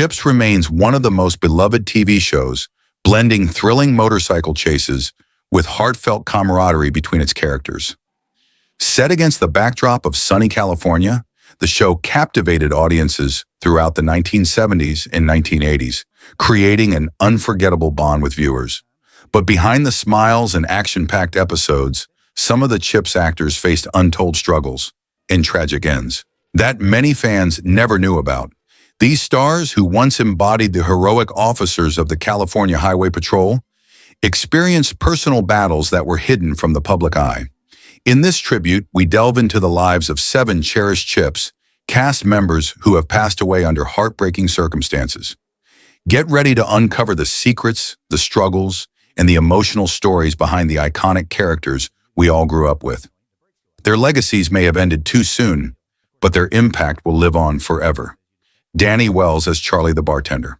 CHiPs remains one of the most beloved TV shows, blending thrilling motorcycle chases with heartfelt camaraderie between its characters. Set against the backdrop of sunny California, the show captivated audiences throughout the 1970s and 1980s, creating an unforgettable bond with viewers. But behind the smiles and action-packed episodes, some of the CHiPs actors faced untold struggles and tragic ends that many fans never knew about. These stars, who once embodied the heroic officers of the California Highway Patrol, experienced personal battles that were hidden from the public eye. In this tribute, we delve into the lives of 7 cherished CHiPs, cast members who have passed away under heartbreaking circumstances. Get ready to uncover the secrets, the struggles, and the emotional stories behind the iconic characters we all grew up with. Their legacies may have ended too soon, but their impact will live on forever. Danny Wells as Charlie the Bartender.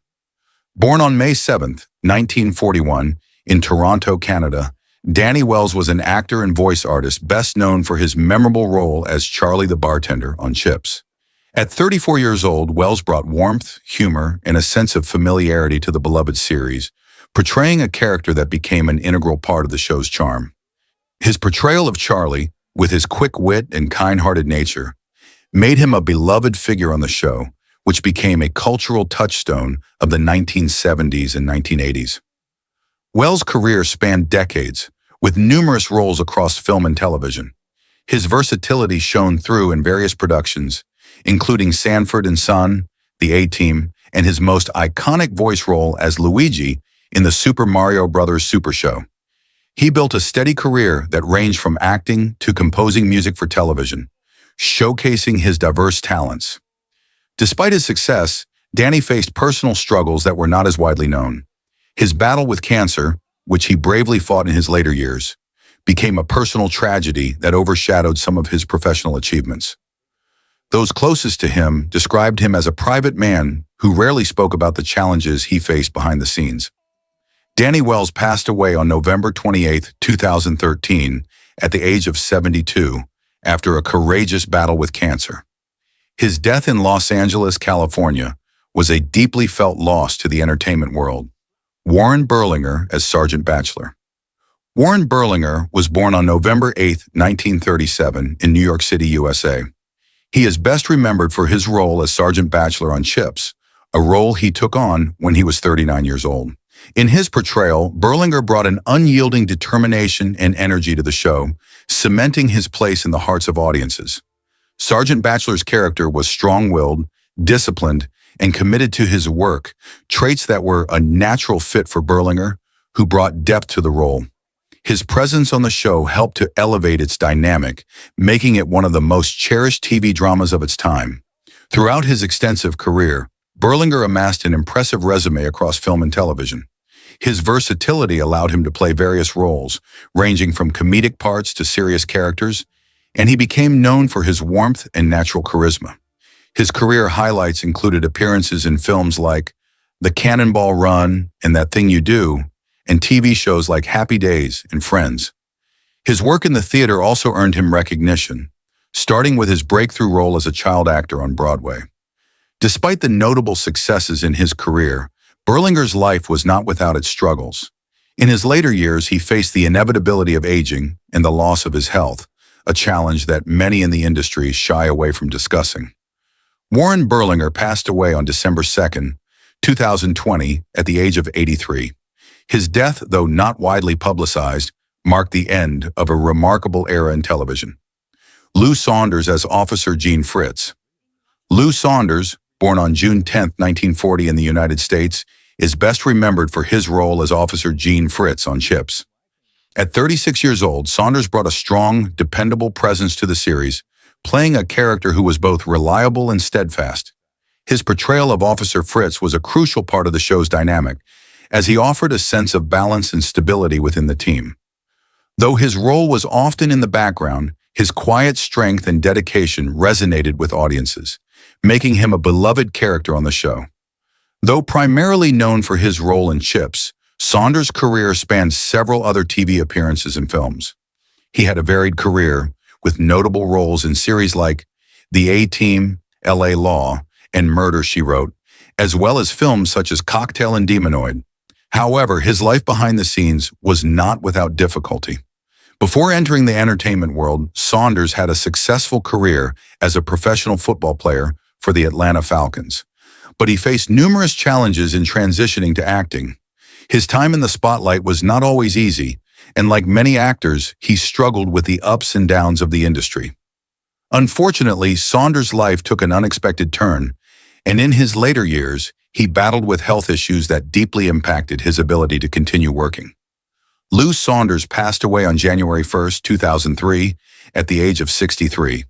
Born on May 7, 1941, in Toronto, Canada, Danny Wells was an actor and voice artist best known for his memorable role as Charlie the Bartender on CHiPs. At 34 years old, Wells brought warmth, humor, and a sense of familiarity to the beloved series, portraying a character that became an integral part of the show's charm. His portrayal of Charlie, with his quick wit and kind-hearted nature, made him a beloved figure on the show, which became a cultural touchstone of the 1970s and 1980s. Wells' career spanned decades, with numerous roles across film and television. His versatility shone through in various productions, including Sanford and Son, The A-Team, and his most iconic voice role as Luigi in the Super Mario Bros. Super Show. He built a steady career that ranged from acting to composing music for television, showcasing his diverse talents. Despite his success, Danny faced personal struggles that were not as widely known. His battle with cancer, which he bravely fought in his later years, became a personal tragedy that overshadowed some of his professional achievements. Those closest to him described him as a private man who rarely spoke about the challenges he faced behind the scenes. Danny Wells passed away on November 28, 2013, at the age of 72, after a courageous battle with cancer. His death in Los Angeles, California, was a deeply felt loss to the entertainment world. Warren Berlinger as Sergeant Bachelor. Warren Berlinger was born on November 8, 1937, in New York City, USA. He is best remembered for his role as Sergeant Bachelor on CHiPs, a role he took on when he was 39 years old. In his portrayal, Berlinger brought an unyielding determination and energy to the show, cementing his place in the hearts of audiences. Sergeant Bachelor's character was strong-willed, disciplined, and committed to his work, traits that were a natural fit for Berlinger, who brought depth to the role. His presence on the show helped to elevate its dynamic, making it one of the most cherished TV dramas of its time. Throughout his extensive career, Berlinger amassed an impressive resume across film and television. His versatility allowed him to play various roles, ranging from comedic parts to serious characters, and he became known for his warmth and natural charisma. His career highlights included appearances in films like The Cannonball Run and That Thing You Do, and TV shows like Happy Days and Friends. His work in the theater also earned him recognition, starting with his breakthrough role as a child actor on Broadway. Despite the notable successes in his career, Berlinger's life was not without its struggles. In his later years, he faced the inevitability of aging and the loss of his health, a challenge that many in the industry shy away from discussing. Warren Berlinger passed away on December 2, 2020, at the age of 83. His death, though not widely publicized, marked the end of a remarkable era in television. Lou Saunders as Officer Gene Fritz. Lou Saunders, born on June 10, 1940 in the United States, is best remembered for his role as Officer Gene Fritz on CHiPs. At 36 years old, Saunders brought a strong, dependable presence to the series, playing a character who was both reliable and steadfast. His portrayal of Officer Fritz was a crucial part of the show's dynamic, as he offered a sense of balance and stability within the team. Though his role was often in the background, his quiet strength and dedication resonated with audiences, making him a beloved character on the show. Though primarily known for his role in CHiPs, Saunders' career spanned several other TV appearances and films. He had a varied career, with notable roles in series like The A-Team, L.A. Law, and Murder, She Wrote, as well as films such as Cocktail and Demonoid. However, his life behind the scenes was not without difficulty. Before entering the entertainment world, Saunders had a successful career as a professional football player for the Atlanta Falcons. But he faced numerous challenges in transitioning to acting. His time in the spotlight was not always easy, and like many actors, he struggled with the ups and downs of the industry. Unfortunately, Saunders' life took an unexpected turn, and in his later years, he battled with health issues that deeply impacted his ability to continue working. Lou Saunders passed away on January 1, 2003, at the age of 63.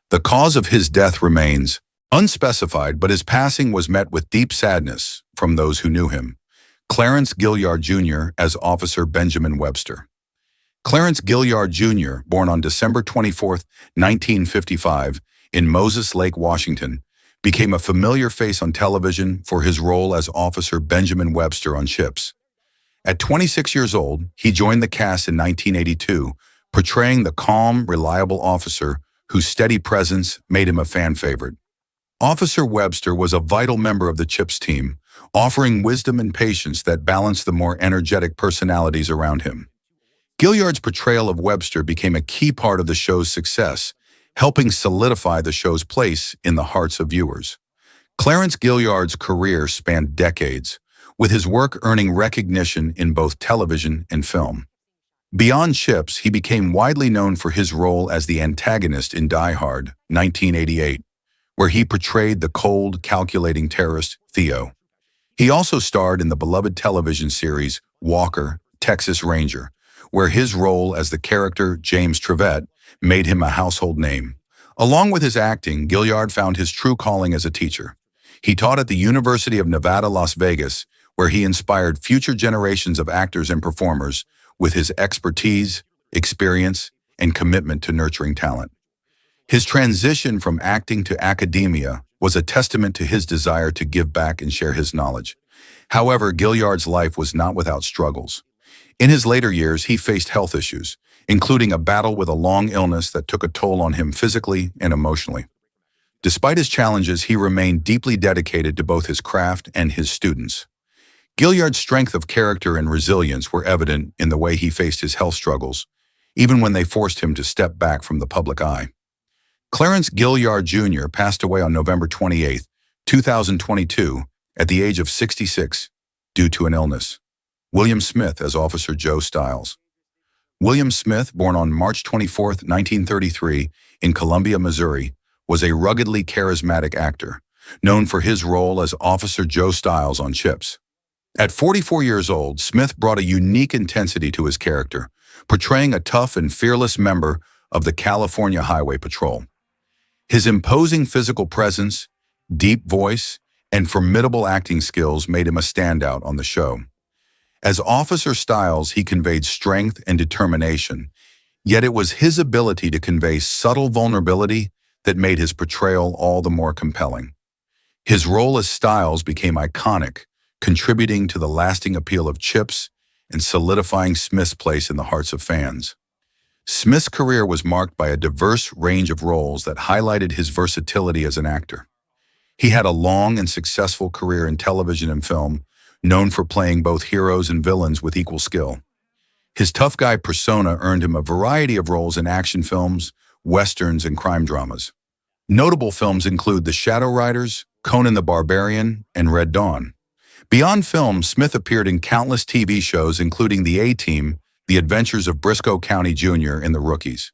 The cause of his death remains unspecified, but his passing was met with deep sadness from those who knew him. Clarence Gilyard Jr. as Officer Benjamin Webster. Clarence Gilyard Jr., born on December 24, 1955, in Moses Lake, Washington, became a familiar face on television for his role as Officer Benjamin Webster on CHiPs. At 26 years old, he joined the cast in 1982, portraying the calm, reliable officer whose steady presence made him a fan favorite. Officer Webster was a vital member of the CHiPs team, offering wisdom and patience that balanced the more energetic personalities around him. Gilyard's portrayal of Webster became a key part of the show's success, helping solidify the show's place in the hearts of viewers. Clarence Gilyard's career spanned decades, with his work earning recognition in both television and film. Beyond CHiPs, he became widely known for his role as the antagonist in Die Hard, 1988, where he portrayed the cold, calculating terrorist Theo. He also starred in the beloved television series Walker, Texas Ranger, where his role as the character James Trevette made him a household name. Along with his acting, Gilyard found his true calling as a teacher. He taught at the University of Nevada, Las Vegas, where he inspired future generations of actors and performers with his expertise, experience, and commitment to nurturing talent. His transition from acting to academia was a testament to his desire to give back and share his knowledge. However, Gilyard's life was not without struggles. In his later years, he faced health issues, including a battle with a long illness that took a toll on him physically and emotionally. Despite his challenges, he remained deeply dedicated to both his craft and his students. Gilyard's strength of character and resilience were evident in the way he faced his health struggles, even when they forced him to step back from the public eye. Clarence Gilyard Jr. passed away on November 28, 2022, at the age of 66, due to an illness. William Smith as Officer Joe Stiles. William Smith, born on March 24, 1933, in Columbia, Missouri, was a ruggedly charismatic actor, known for his role as Officer Joe Stiles on CHiPs. At 44 years old, Smith brought a unique intensity to his character, portraying a tough and fearless member of the California Highway Patrol. His imposing physical presence, deep voice, and formidable acting skills made him a standout on the show. As Officer Stiles, he conveyed strength and determination, yet it was his ability to convey subtle vulnerability that made his portrayal all the more compelling. His role as Stiles became iconic, contributing to the lasting appeal of CHiPs and solidifying Smith's place in the hearts of fans. Smith's career was marked by a diverse range of roles that highlighted his versatility as an actor. He had a long and successful career in television and film, known for playing both heroes and villains with equal skill. His tough guy persona earned him a variety of roles in action films, westerns, and crime dramas. Notable films include The Shadow Riders, Conan the Barbarian, and Red Dawn. Beyond film, Smith appeared in countless TV shows including The A-Team, The Adventures of Briscoe County Jr., and The Rookies.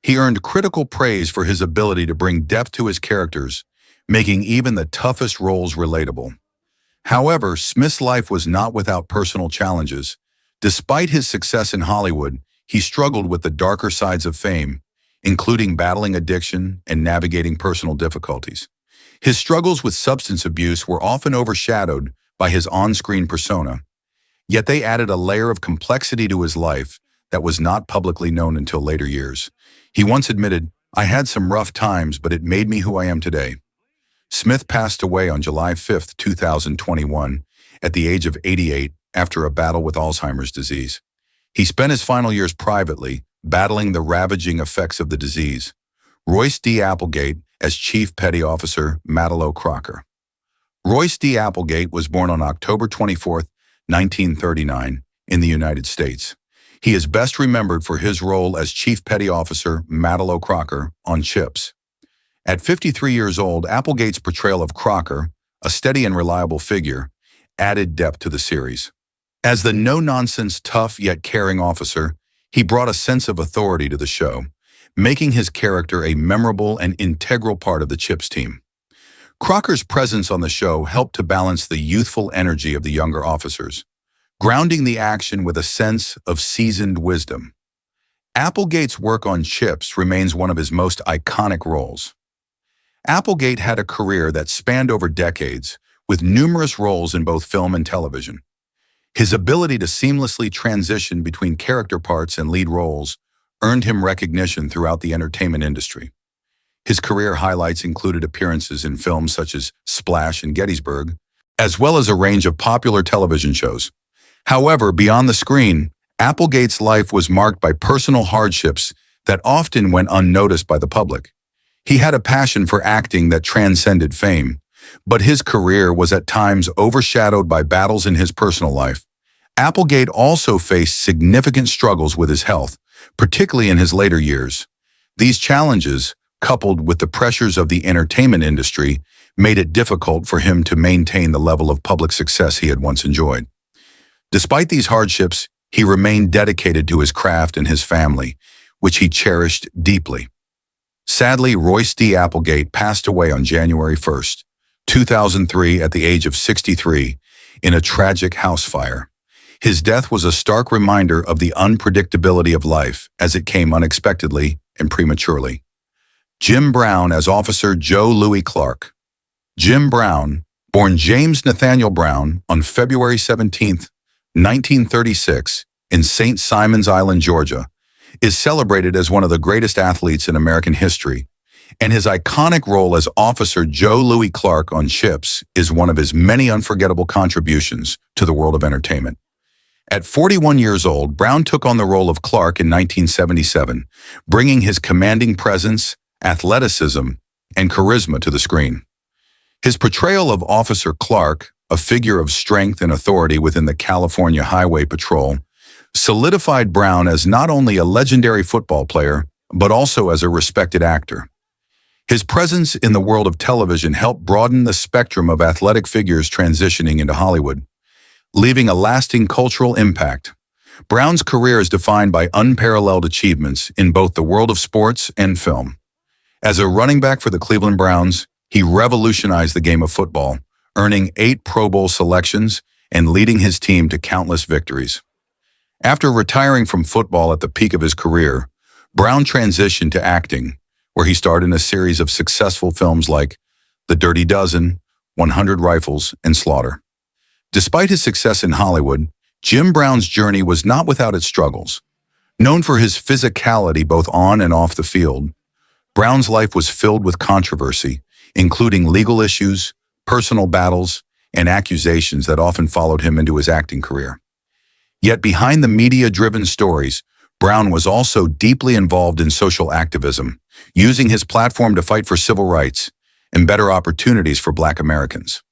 He earned critical praise for his ability to bring depth to his characters, making even the toughest roles relatable. However, Smith's life was not without personal challenges. Despite his success in Hollywood, he struggled with the darker sides of fame, including battling addiction and navigating personal difficulties. His struggles with substance abuse were often overshadowed by his on-screen persona, yet they added a layer of complexity to his life that was not publicly known until later years. He once admitted, "I had some rough times, but it made me who I am today." Smith passed away on July 5, 2021, at the age of 88 after a battle with Alzheimer's disease. He spent his final years privately, battling the ravaging effects of the disease. Royce D. Applegate as Chief Petty Officer Mattalo Crocker. Royce D. Applegate was born on October 24th, 1939, in the United States. He is best remembered for his role as Chief Petty Officer Mattalo Crocker on CHiPs. At 53 years old, Applegate's portrayal of Crocker, a steady and reliable figure, added depth to the series. As the no-nonsense, tough yet caring officer, he brought a sense of authority to the show, making his character a memorable and integral part of the CHiPs team. Crocker's presence on the show helped to balance the youthful energy of the younger officers, grounding the action with a sense of seasoned wisdom. Applegate's work on CHiPs remains one of his most iconic roles. Applegate had a career that spanned over decades, with numerous roles in both film and television. His ability to seamlessly transition between character parts and lead roles earned him recognition throughout the entertainment industry. His career highlights included appearances in films such as Splash and Gettysburg, as well as a range of popular television shows. However, beyond the screen, Applegate's life was marked by personal hardships that often went unnoticed by the public. He had a passion for acting that transcended fame, but his career was at times overshadowed by battles in his personal life. Applegate also faced significant struggles with his health, particularly in his later years. These challenges, coupled with the pressures of the entertainment industry, made it difficult for him to maintain the level of public success he had once enjoyed. Despite these hardships, he remained dedicated to his craft and his family, which he cherished deeply. Sadly, Royce D. Applegate passed away on January 1st, 2003 at the age of 63 in a tragic house fire. His death was a stark reminder of the unpredictability of life as it came unexpectedly and prematurely. Jim Brown as Officer Joe Louie Clark. Jim Brown, born James Nathaniel Brown on February 17, 1936, in St. Simons Island, Georgia, is celebrated as one of the greatest athletes in American history, and his iconic role as Officer Joe Louie Clark on CHiPs is one of his many unforgettable contributions to the world of entertainment. At 41 years old, Brown took on the role of Clark in 1977, bringing his commanding presence, athleticism, and charisma to the screen. His portrayal of Officer Clark, a figure of strength and authority within the California Highway Patrol, solidified Brown as not only a legendary football player, but also as a respected actor. His presence in the world of television helped broaden the spectrum of athletic figures transitioning into Hollywood, leaving a lasting cultural impact. Brown's career is defined by unparalleled achievements in both the world of sports and film. As a running back for the Cleveland Browns, he revolutionized the game of football, earning 8 Pro Bowl selections and leading his team to countless victories. After retiring from football at the peak of his career, Brown transitioned to acting, where he starred in a series of successful films like The Dirty Dozen, 100 Rifles, and Slaughter. Despite his success in Hollywood, Jim Brown's journey was not without its struggles. Known for his physicality both on and off the field, Brown's life was filled with controversy, including legal issues, personal battles, and accusations that often followed him into his acting career. Yet behind the media-driven stories, Brown was also deeply involved in social activism, using his platform to fight for civil rights and better opportunities for Black Americans.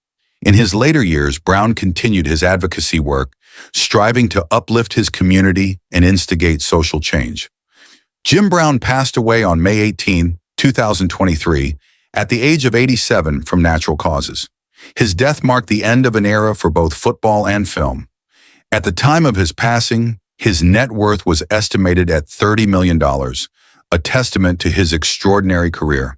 In his later years, Brown continued his advocacy work, striving to uplift his community and instigate social change. Jim Brown passed away on May 18, 2023, at the age of 87 from natural causes. His death marked the end of an era for both football and film. At the time of his passing, his net worth was estimated at $30 million, a testament to his extraordinary career.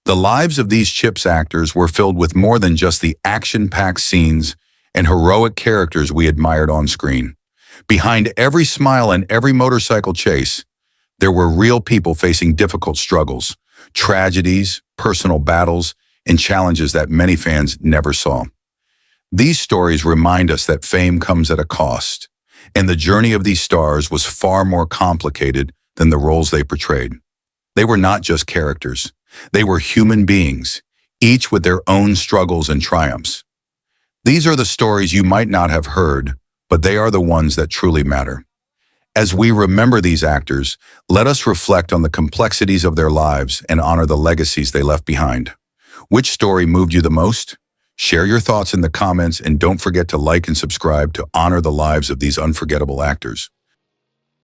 The lives of these CHiPs actors were filled with more than just the action-packed scenes and heroic characters we admired on screen. Behind every smile and every motorcycle chase, there were real people facing difficult struggles, tragedies, personal battles, and challenges that many fans never saw. These stories remind us that fame comes at a cost, and the journey of these stars was far more complicated than the roles they portrayed. They were not just characters. They were human beings, each with their own struggles and triumphs. These are the stories you might not have heard, but they are the ones that truly matter. As we remember these actors, let us reflect on the complexities of their lives and honor the legacies they left behind. Which story moved you the most? Share your thoughts in the comments and don't forget to like and subscribe to honor the lives of these unforgettable actors.